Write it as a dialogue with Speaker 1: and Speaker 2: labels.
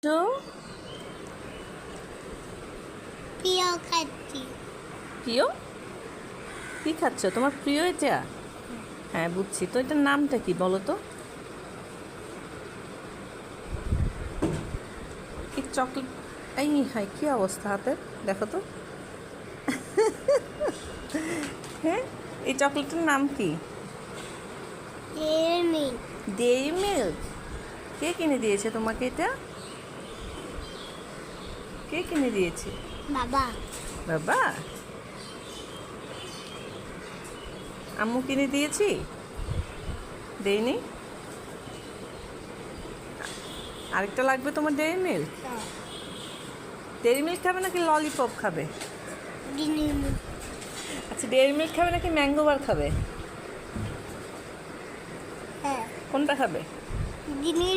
Speaker 1: তো
Speaker 2: প্রিয় খাচ্ছি।
Speaker 1: প্রিয় কি খাচ্ছ? তোমার প্রিয় এটা? হ্যাঁ বুঝছি। তো এটার নামটা কি বলো তো? কি চকলেট? এই হাই, কি অবস্থা হাতের, দেখো তো। হ্যাঁ, এই চকলেটের নাম কি?
Speaker 2: Dairy
Speaker 1: dairy milk. কে কিনে দিয়েছে তোমাকে এটা? কে কিনে দিয়েছে?
Speaker 2: বাবা।
Speaker 1: বাবা? আম্মু কিনে দিয়েছি? দেয়নি? আরেকটা লাগবে তোমার ডেইরি মিল্ক? ডেইরি মিল্ক খাবে নাকি ললিপপ খাবে?
Speaker 2: ডিনি
Speaker 1: আচ্ছা, ডেইরি মিল্ক খাবে নাকি ম্যাঙ্গো বার খাবে?
Speaker 2: হ্যাঁ
Speaker 1: কোনটা খাবে?
Speaker 2: ডিনি